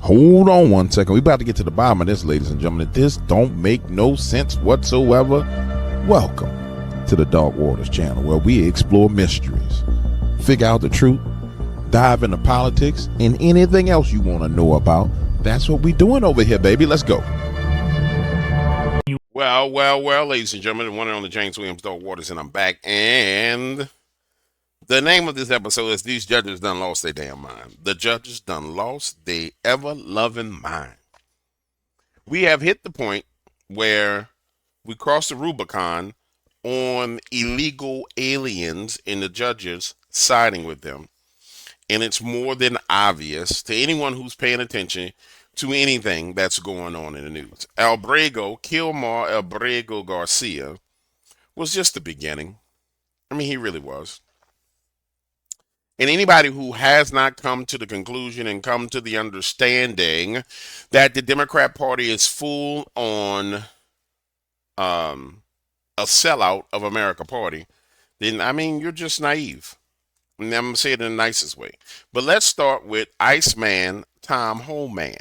Hold on one second. We're about to get to the bottom of this, ladies and gentlemen. This don't make no sense whatsoever. Welcome to the Dark Waters channel, where we explore mysteries, figure out the truth, dive into politics, and anything else you want to know about. That's what we're doing over here, baby. Let's go. Well, ladies and gentlemen, the one and only James Williams, Dark Waters, and I'm back. And the name of this episode is These Judges Done Lost Their Damn Mind. The judges done lost their ever-loving mind. We have hit the point where we crossed the Rubicon on illegal aliens and the judges siding with them. And it's more than obvious to anyone who's paying attention to anything that's going on in the news. Kilmar Albrego Garcia was just the beginning. I mean, he really was. And anybody who has not come to the conclusion and come to the understanding that the Democrat Party is full on a sellout of America Party, then, I mean, you're just naive. And I'm going to say it in the nicest way. But let's start with Iceman Tom Holman.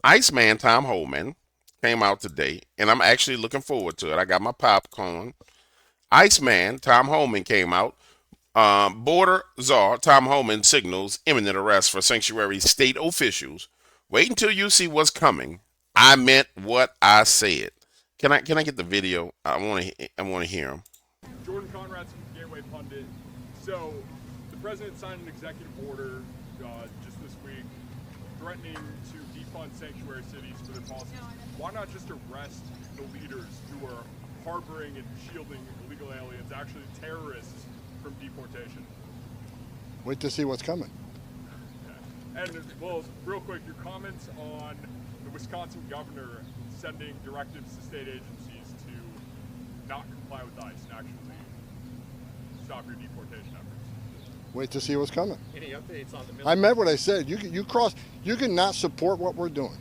Iceman Tom Holman came out today, and I'm actually looking forward to it. I got my popcorn. Iceman Tom Holman came out. Border czar Tom Holman signals imminent arrest for sanctuary state officials. Wait until you see what's coming. I meant what I said. Can I get the video? I want to hear him. Jordan Conrad's from Gateway Pundit. So the president signed an executive order just this week threatening to defund sanctuary cities for their policies. Why not just arrest the leaders who are harboring and shielding illegal aliens, actually terrorists, from deportation? Wait to see what's coming. Okay. And well, real quick, your comments on the Wisconsin governor sending directives to state agencies to not comply with ICE and actually stop your deportation efforts. Wait to see what's coming. Any updates on the I meant what I said. You can not support what we're doing.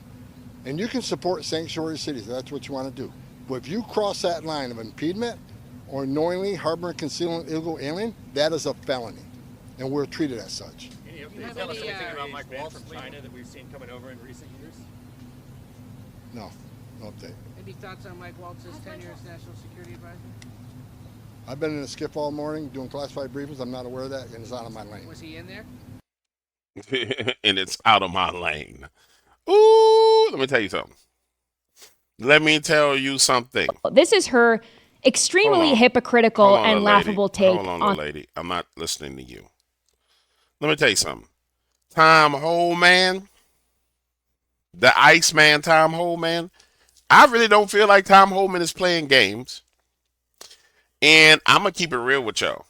And you can support sanctuary cities. That's what you want to do. But if you cross that line of impediment or knowingly harboring, concealing illegal alien, that is a felony. And we're treated as such. Any updates? Tell us anything about Mike Waltz from China that we've seen coming over in recent years? No update. Any thoughts on Mike Waltz's tenure as National Security Advisor? I've been in a skiff all morning doing classified briefings. I'm not aware of that, and it's out of my lane. Was he in there? And it's out of my lane. Ooh, let me tell you something. This is her extremely hypocritical and laughable take. Hold on, lady. I'm not listening to you. Let me tell you something. Tom Holman, the Iceman Tom Holman, I really don't feel like Tom Holman is playing games. And I'm going to keep it real with y'all.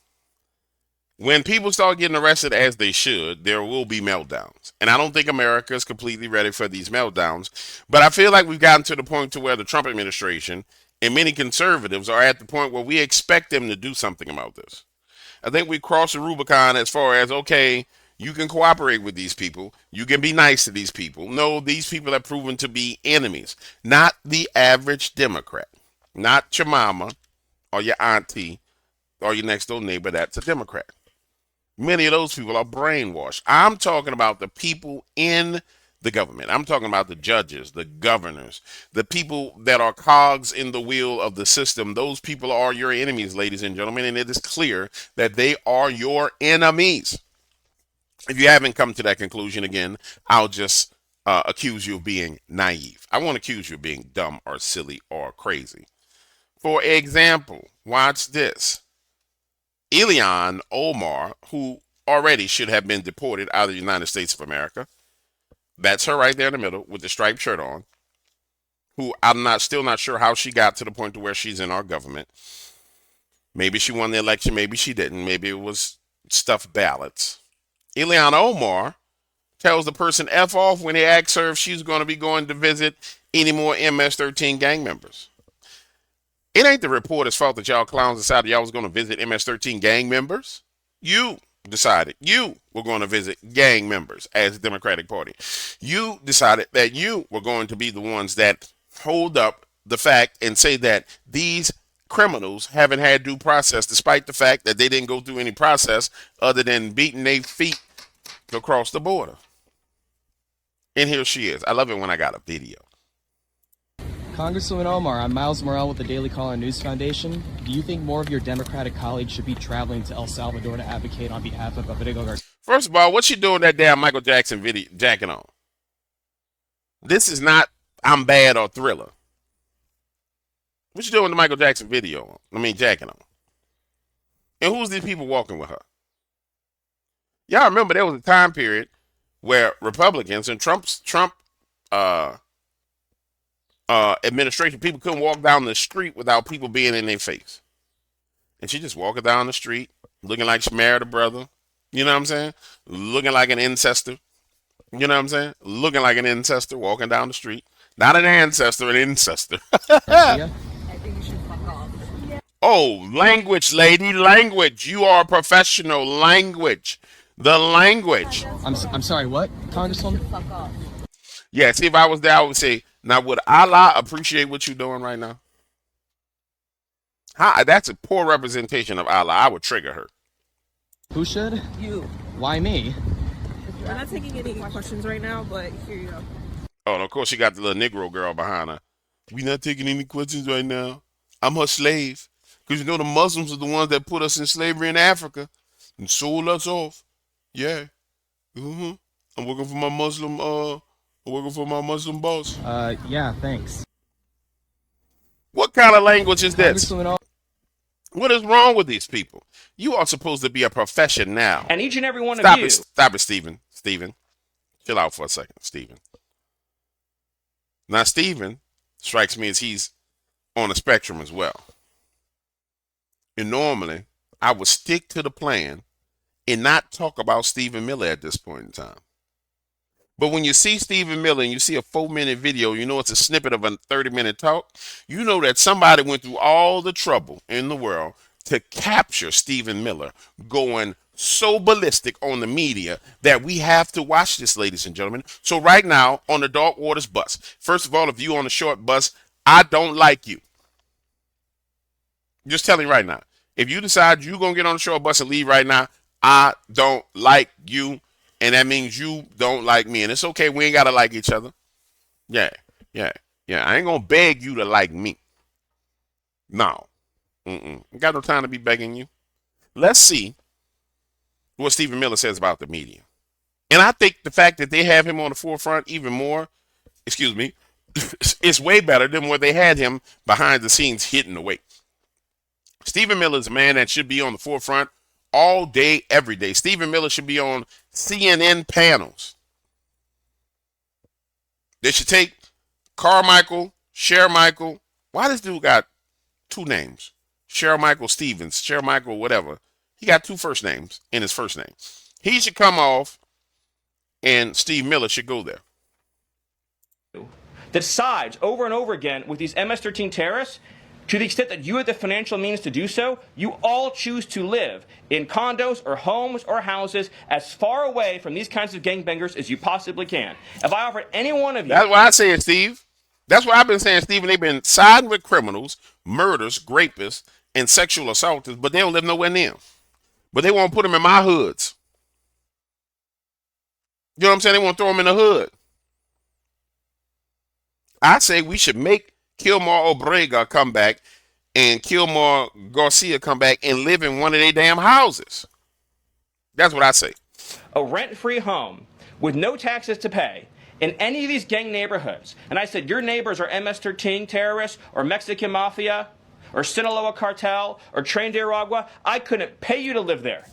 When people start getting arrested, as they should, there will be meltdowns. And I don't think America is completely ready for these meltdowns. But I feel like we've gotten to the point to where the Trump administration and many conservatives are at the point where we expect them to do something about this. I think we crossed the Rubicon as far as, okay, you can cooperate with these people. You can be nice to these people. No, these people have proven to be enemies. Not the average Democrat. Not your mama or your auntie or your next door neighbor that's a Democrat. Many of those people are brainwashed. I'm talking about the people in the government. I'm talking about the judges, the governors, the people that are cogs in the wheel of the system. Those people are your enemies, ladies and gentlemen, and it is clear that they are your enemies. If you haven't come to that conclusion, again, I'll just accuse you of being naive. I won't accuse you of being dumb or silly or crazy. For example, watch this. Ilhan Omar, who already should have been deported out of the United States of America, that's her right there in the middle with the striped shirt on, who I'm still not sure how she got to the point to where she's in our government. Maybe she won the election, maybe she didn't, maybe it was stuffed ballots. Ilhan Omar tells the person F off when they ask her if she's going to be going to visit any more MS-13 gang members. It ain't the reporter's fault that y'all clowns decided y'all was going to visit MS-13 gang members. You decided you were going to visit gang members as the Democratic Party. You decided that you were going to be the ones that hold up the fact and say that these criminals haven't had due process, despite the fact that they didn't go through any process other than beating their feet across the border. And here she is. I love it when I got a video. Congresswoman Omar, I'm Miles Morell with the Daily Caller News Foundation. Do you think more of your Democratic colleagues should be traveling to El Salvador to advocate on behalf of Rodrigo Garcia? First of all, what's she doing that damn Michael Jackson video jacket on? This is not I'm Bad or Thriller. What you doing with the Michael Jackson video on? Jacket on. And who's these people walking with her? Y'all remember there was a time period where Republicans and Trump administration, people couldn't walk down the street without people being in their face. And she just walking down the street, looking like she married a brother. You know what I'm saying? Looking like an ancestor. You know what I'm saying? Looking like an ancestor, walking down the street. Not an ancestor, an ancestor. I think you should fuck off. Oh, language, lady, language. You are a professional. Language. The language. I'm sorry, what, Congresswoman? Fuck off. Yeah, see, if I was there, I would say, now, would Allah appreciate what you're doing right now? That's a poor representation of Allah. I would trigger her. Who should? You. Why me? We're not taking any questions right now, but here you go. Oh, and of course, she got the little Negro girl behind her. We not taking any questions right now. I'm her slave. Because you know the Muslims are the ones that put us in slavery in Africa and sold us off. Yeah. I'm working for my Muslim boss. Yeah, thanks. What kind of language is this? What is wrong with these people? You are supposed to be a profession now. And each and every one of you. Stop it, Stephen. Stephen. Chill out for a second, Stephen. Now, Stephen strikes me as he's on a spectrum as well. And normally, I would stick to the plan and not talk about Stephen Miller at this point in time. But when you see Stephen Miller and you see a 4-minute video, you know it's a snippet of a 30-minute talk. You know that somebody went through all the trouble in the world to capture Stephen Miller going so ballistic on the media that we have to watch this, ladies and gentlemen. So right now on the Dark Waters bus, first of all, if you on the short bus, I don't like you. Just telling you right now. If you decide you're going to get on the short bus and leave right now, I don't like you. And that means you don't like me. And it's okay. We ain't got to like each other. Yeah. I ain't going to beg you to like me. No. Got no time to be begging you. Let's see what Stephen Miller says about the media. And I think the fact that they have him on the forefront even more, it's way better than where they had him behind the scenes hidden away. Stephen Miller is a man that should be on the forefront all day, every day. Stephen Miller should be on CNN panels. They should take Carmichael, Michael. Why this dude got 2 names? Michael Stevens, Michael whatever. He got 2 first names in his first name. He should come off and Steve Miller should go there. That sides over and over again with these MS-13 terrorists. To the extent that you have the financial means to do so, you all choose to live in condos or homes or houses as far away from these kinds of gangbangers as you possibly can. If I offered any one of you... That's what I said, Steve. That's what I've been saying, Stephen. They've been siding with criminals, murders, rapists, and sexual assaulters, but they don't live nowhere near them. But they won't put them in my hoods. You know what I'm saying? They won't throw them in the hood. I say we should make Kilmore Obrega come back and Kilmore Garcia come back and live in one of their damn houses. That's what I say. A rent-free home with no taxes to pay in any of these gang neighborhoods. And I said, your neighbors are MS-13 terrorists or Mexican mafia or Sinaloa cartel or Tren de Aragua. I couldn't pay you to live there.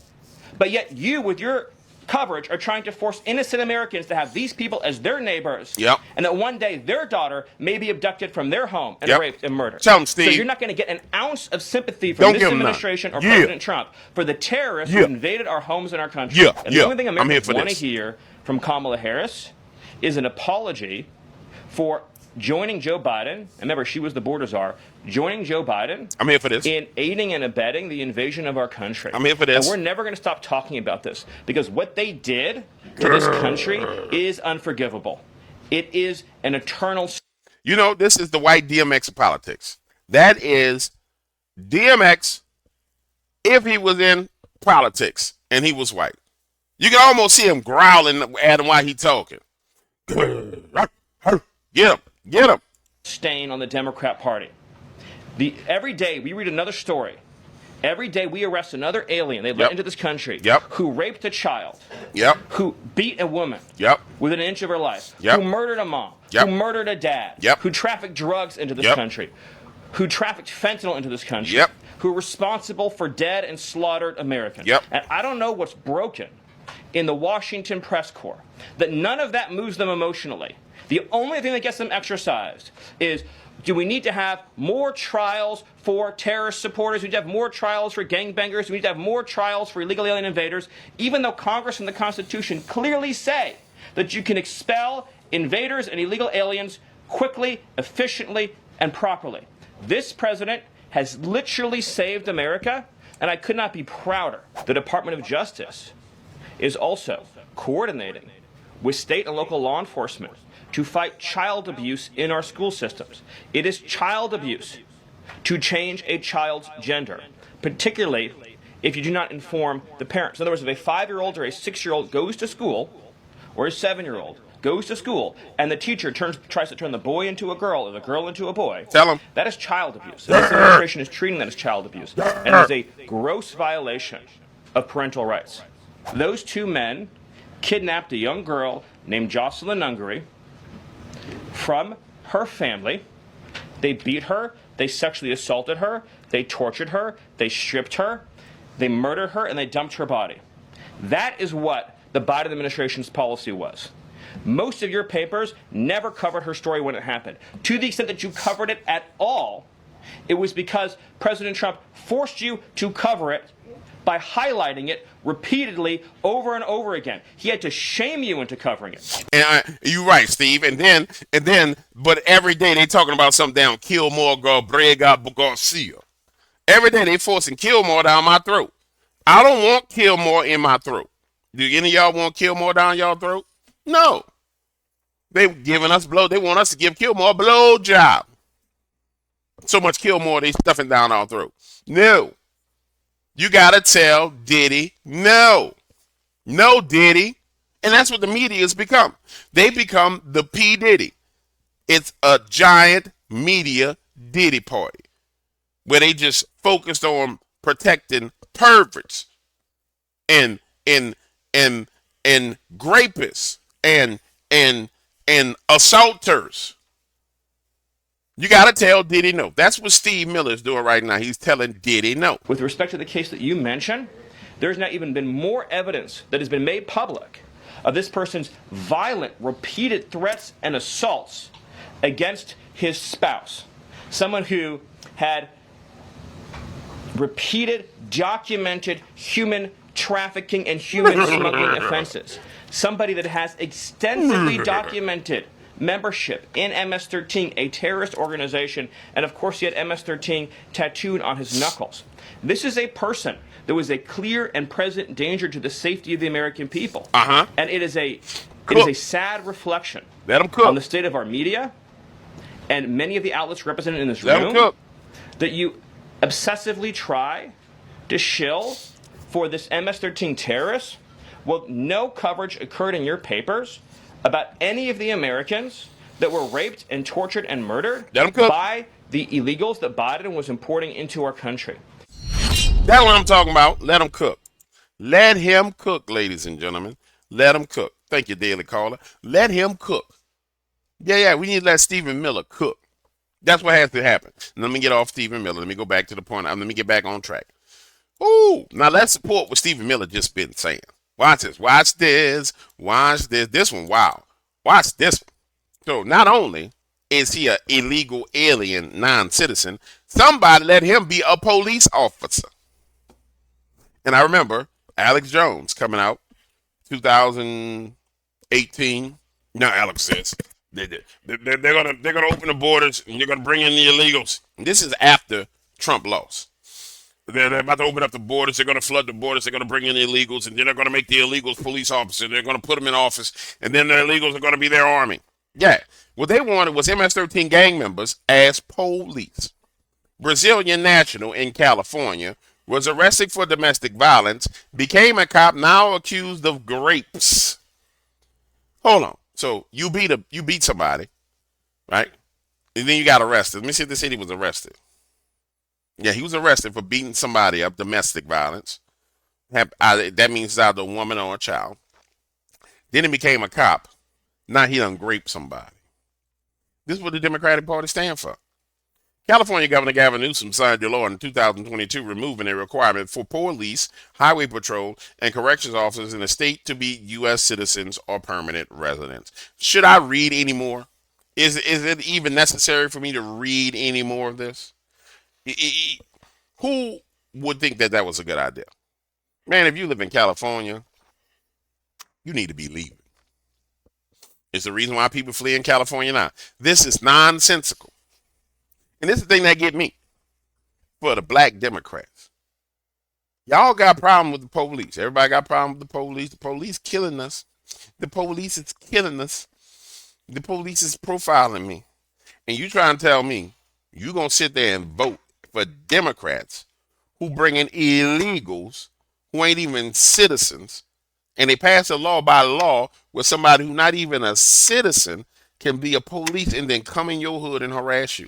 But yet you, with your coverage, are trying to force innocent Americans to have these people as their neighbors. Yep. And that one day their daughter may be abducted from their home and raped and murdered. Tell them, Steve. So you're not going to get an ounce of sympathy from this administration or President Trump for the terrorists who invaded our homes and our country. And the only thing Americans want to hear from Kamala Harris is an apology for joining Joe Biden, and remember, she was the border czar, joining Joe Biden I'm here for this. in aiding and abetting the invasion of our country. I'm here for this. And we're never going to stop talking about this because what they did to this country is unforgivable. It is an eternal... You know, this is the white DMX of politics. That is DMX if he was in politics and he was white. You can almost see him growling at him while he's talking. Get him. Get him. Stain on the Democrat Party. Every day we read another story. Every day we arrest another alien they let into this country who raped a child, who beat a woman within an inch of her life, who murdered a mom, who murdered a dad, who trafficked drugs into this country, who trafficked fentanyl into this country, who are responsible for dead and slaughtered Americans. And I don't know what's broken in the Washington press corps, that none of that moves them emotionally. The only thing that gets them exercised is, do we need to have more trials for terrorist supporters? We need to have more trials for gangbangers. We need to have more trials for illegal alien invaders, even though Congress and the Constitution clearly say that you can expel invaders and illegal aliens quickly, efficiently, and properly. This president has literally saved America, and I could not be prouder. The Department of Justice is also coordinating with state and local law enforcement to fight child abuse in our school systems. It is child abuse to change a child's gender, particularly if you do not inform the parents. In other words, if a 5-year-old or a 6-year-old goes to school, or a 7-year-old goes to school, and the teacher tries to turn the boy into a girl or the girl into a boy, tell him that is child abuse. And this administration is treating that as child abuse, and it is a gross violation of parental rights. Those two men kidnapped a young girl named Jocelyn Ungary from her family. They beat her, they sexually assaulted her, they tortured her, they stripped her, they murdered her, and they dumped her body. That is what the Biden administration's policy was. Most of your papers never covered her story when it happened. To the extent that you covered it at all, it was because President Trump forced you to cover it by highlighting it repeatedly over and over again. He had to shame you into covering it. And you're right, Steve. And then, but every day they talking about something down Kilmore Garcia. Every day they forcing Kilmore down my throat. I don't want Kilmore in my throat. Do any of y'all want Kilmore down y'all throat? No. They giving us blow. They want us to give Kilmore a blow job. So much Kilmore they stuffing down our throat. No. You gotta tell Diddy no. No, Diddy. And that's what the media has become. They become the P. Diddy. It's a giant media Diddy party where they just focused on protecting perverts and rapists and assaulters. You got to tell Diddy no. That's what Steve Miller is doing right now. He's telling Diddy no. With respect to the case that you mentioned, there's now even been more evidence that has been made public of this person's violent, repeated threats and assaults against his spouse. Someone who had repeated, documented human trafficking and human smuggling offenses. Somebody that has extensively documented membership in MS-13, a terrorist organization, and of course he had MS-13 tattooed on his knuckles. This is a person that was a clear and present danger to the safety of the American people. And it is a sad reflection on the state of our media and many of the outlets represented in this room that you obsessively try to shill for this MS-13 terrorist. Well, no coverage occurred in your papers about any of the Americans that were raped and tortured and murdered by the illegals that Biden was importing into our country. That's what I'm talking about. Let him cook. Let him cook, ladies and gentlemen. Let him cook. Thank you, Daily Caller. Let him cook. Yeah, we need to let Stephen Miller cook. That's what has to happen. Let me get off Stephen Miller. Let me go back to the point. Let me get back on track. Ooh, now let's support what Stephen Miller just been saying. Watch this. Watch this. Watch this. This one, wow. Watch this one. So not only is he an illegal alien non-citizen, somebody let him be a police officer. And I remember Alex Jones coming out 2018. Now Alex says they're gonna open the borders and they're gonna bring in the illegals. And this is after Trump lost. They're about to open up the borders. They're going to flood the borders. They're going to bring in the illegals, and then they're going to make the illegals police officers. They're going to put them in office, and then the illegals are going to be their army. Yeah. What they wanted was MS-13 gang members as police. Brazilian national in California was arrested for domestic violence, became a cop, now accused of rapes. Hold on. So you beat somebody, right? And then you got arrested. Let me see if this idiot was arrested. Yeah, he was arrested for beating somebody up, domestic violence. That means it's either a woman or a child. Then he became a cop. Now he done raped somebody. This is what the Democratic Party stand for. California Governor Gavin Newsom signed a law in 2022 removing a requirement for police, highway patrol, and corrections officers in the state to be U.S. citizens or permanent residents. Should I read any more? Is it even necessary for me to read any more of this? Who would think that was a good idea? Man, if you live in California, you need to be leaving. It's the reason why people flee in California now. This is nonsensical. And this is the thing that get me. For the black Democrats. Y'all got a problem with the police. Everybody got a problem with the police. The police killing us. The police is killing us. The police is profiling me. And you trying to tell me you going to sit there and vote for Democrats who bring in illegals who ain't even citizens, and they pass a law by law where somebody who's not even a citizen can be a police and then come in your hood and harass you.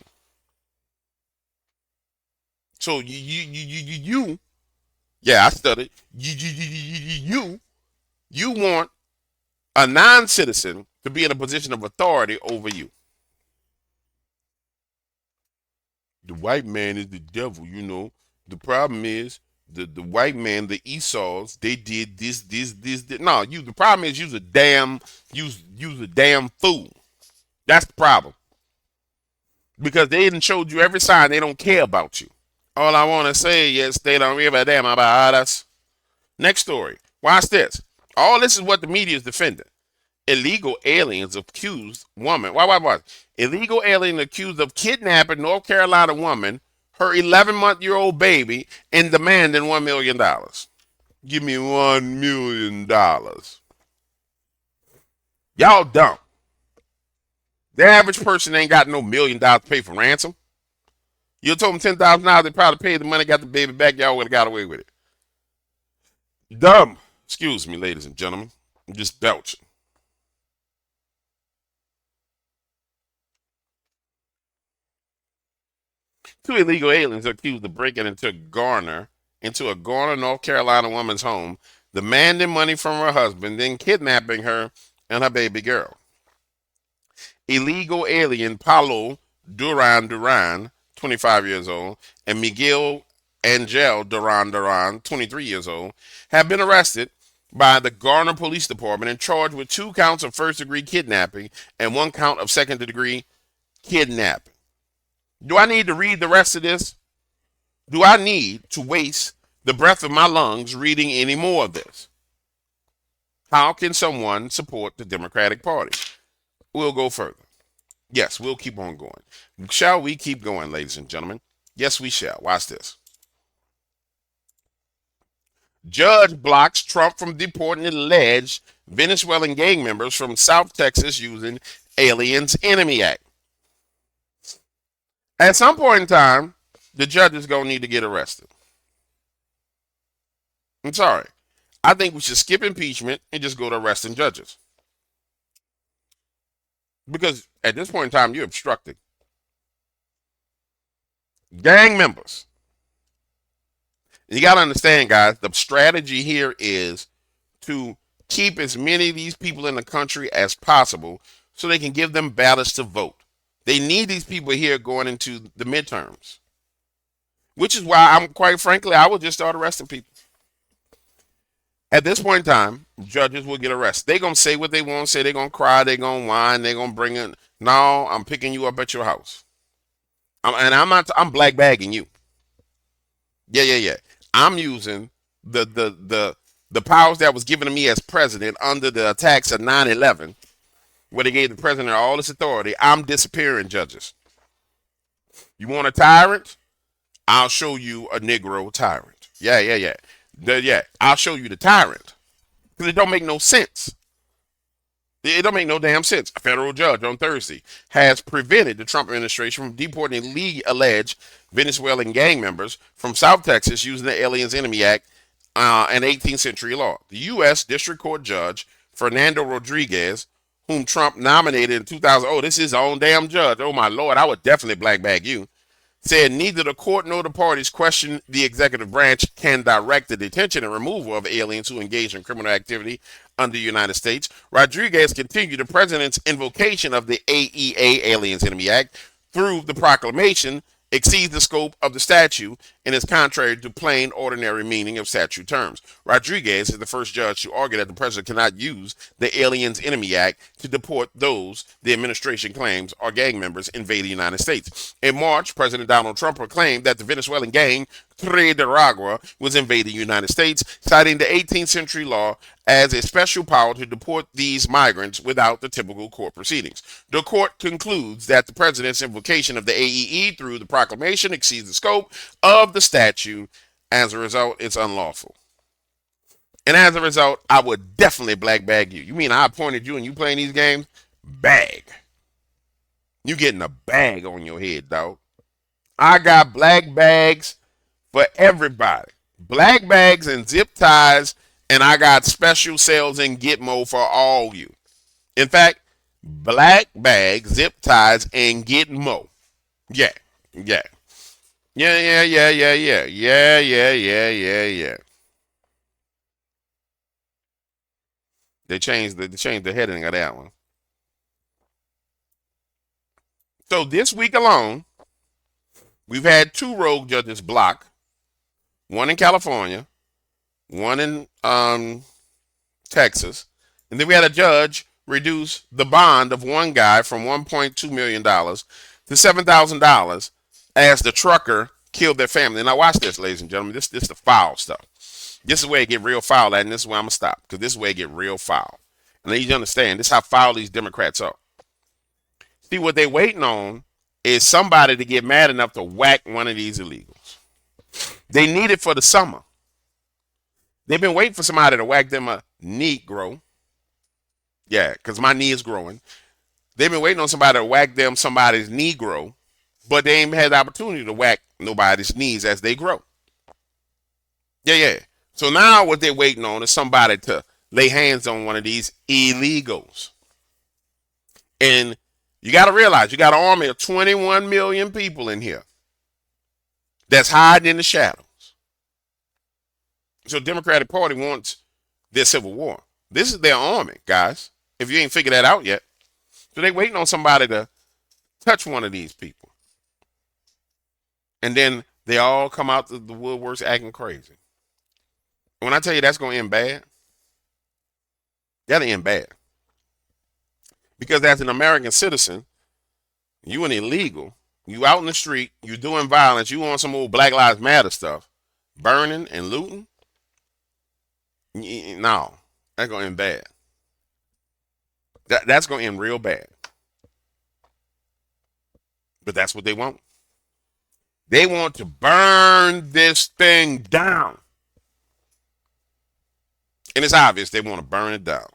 So yeah, I studied. You want a non-citizen to be in a position of authority over you. The white man is the devil, you know. The problem is the white man, the Esau's, they did this. No, the problem is you's a damn fool. That's the problem. Because they didn't showed you every sign they don't care about you. All I want to say is they don't give a damn about us. Next story. Watch this. All this is what the media is defending. Illegal aliens accused woman. Why? Illegal alien accused of kidnapping North Carolina woman, her 11-month-old baby, and demanding $1 million. Give me $1 million. Y'all dumb. The average person ain't got no $1 million to pay for ransom. You told them $10,000, they probably paid the money, got the baby back, y'all would have got away with it. Dumb. Excuse me, ladies and gentlemen. I'm just belching. Two illegal aliens are accused of breaking into a Garner, North Carolina woman's home, demanding money from her husband, then kidnapping her and her baby girl. Illegal alien Paulo Duran, 25 years old, and Miguel Angel Duran, 23 years old, have been arrested by the Garner Police Department and charged with 2 counts of first-degree kidnapping and 1 count of second-degree kidnapping. Do I need to read the rest of this? Do I need to waste the breath of my lungs reading any more of this? How can someone support the Democratic Party? We'll go further. Yes, we'll keep on going. Shall we keep going, ladies and gentlemen? Yes, we shall. Watch this. Judge blocks Trump from deporting alleged Venezuelan gang members from South Texas using Aliens Enemy Act. At some point in time, the judge is going to need to get arrested. I'm sorry. I think we should skip impeachment and just go to arresting judges. Because at this point in time, you're obstructing. Gang members. You got to understand, guys, the strategy here is to keep as many of these people in the country as possible so they can give them ballots to vote. They need these people here going into the midterms. Which is why quite frankly, I will just start arresting people. At this point in time, judges will get arrested. They're going to say what they want to say. They're going to cry. They're going to whine. They're going to bring in. No, I'm picking you up at your house. I'm black bagging you. Yeah. I'm using the powers that was given to me as president under the attacks of 9/11, where they gave the president all this authority. I'm disappearing judges. You want a tyrant? I'll show you a Negro tyrant. Yeah. I'll show you the tyrant. Because it don't make no sense. It don't make no damn sense. A federal judge on Thursday has prevented the Trump administration from deporting alleged Venezuelan gang members from South Texas using the Aliens Enemy Act, an 18th century law. The U.S. District Court Judge Fernando Rodriguez, whom Trump nominated in 2000. Oh, this is his own damn judge. Oh, my Lord, I would definitely black bag you. Said neither the court nor the parties question the executive branch can direct the detention and removal of aliens who engage in criminal activity under the United States. Rodriguez continued the president's invocation of the AEA, Aliens Enemy Act, through the proclamation exceeds the scope of the statute and is contrary to plain ordinary meaning of statute terms. Rodriguez is the first judge to argue that the president cannot use the Aliens Enemy Act to deport those the administration claims are gang members invading the United States. In March, President Donald Trump proclaimed that the Venezuelan gang Tres de Aragua was invading the United States, citing the 18th century law as a special power to deport these migrants without the typical court proceedings. The court concludes that the president's invocation of the AEE through the proclamation exceeds the scope of the statute. As a result, it's unlawful. And as a result, I would definitely black bag you. You mean I appointed you and you playing these games? Bag. You getting a bag on your head, dog. I got black bags for everybody. Black bags and zip ties, and I got special sales in Gitmo for all you. In fact, black bags, zip ties, and Gitmo. Yeah. Yeah. They changed the heading of that one. So this week alone, we've had 2 rogue judges blocked. One in California, one in Texas, and then we had a judge reduce the bond of one guy from $1.2 million to $7,000 as the trucker killed their family. Now watch this, ladies and gentlemen. This is the foul stuff. This is where it get real foul at, and this is where I'm gonna stop, because this is where it get real foul. And I need you to understand, this is how foul these Democrats are. See, what they waiting on is somebody to get mad enough to whack one of these illegals. They need it for the summer. They've been waiting for somebody to whack them a Negro. Yeah, because my knee is growing. They've been waiting on somebody to whack them somebody's Negro, but they ain't had the opportunity to whack nobody's knees as they grow. Yeah. So now what they're waiting on is somebody to lay hands on one of these illegals. And you got to realize you got an army of 21 million people in here that's hiding in the shadows. So Democratic Party wants their civil war. This is their army, guys, if you ain't figured that out yet. So they waiting on somebody to touch one of these people. And then they all come out the woodworks acting crazy. When I tell you that's going to end bad, that'll end bad. Because as an American citizen, you an illegal, you out in the street, you doing violence, you on some old Black Lives Matter stuff, burning and looting. No, that's going to end bad. That's going to end real bad. But that's what they want. They want to burn this thing down. And it's obvious they want to burn it down.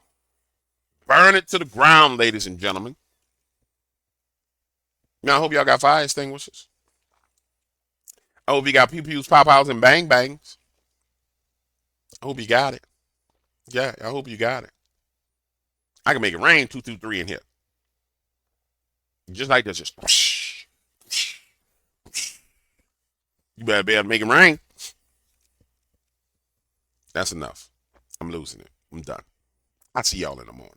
Burn it to the ground, ladies and gentlemen. Now, I hope y'all got fire extinguishers. I hope you got pew-pews, pop-outs, and bang-bangs. I hope you got it. Yeah, I hope you got it. I can make it rain 2, 2, 3 in here. Just like this, just whoosh, whoosh, whoosh. You better be able to make it rain. That's enough. I'm losing it. I'm done. I'll see y'all in the morning.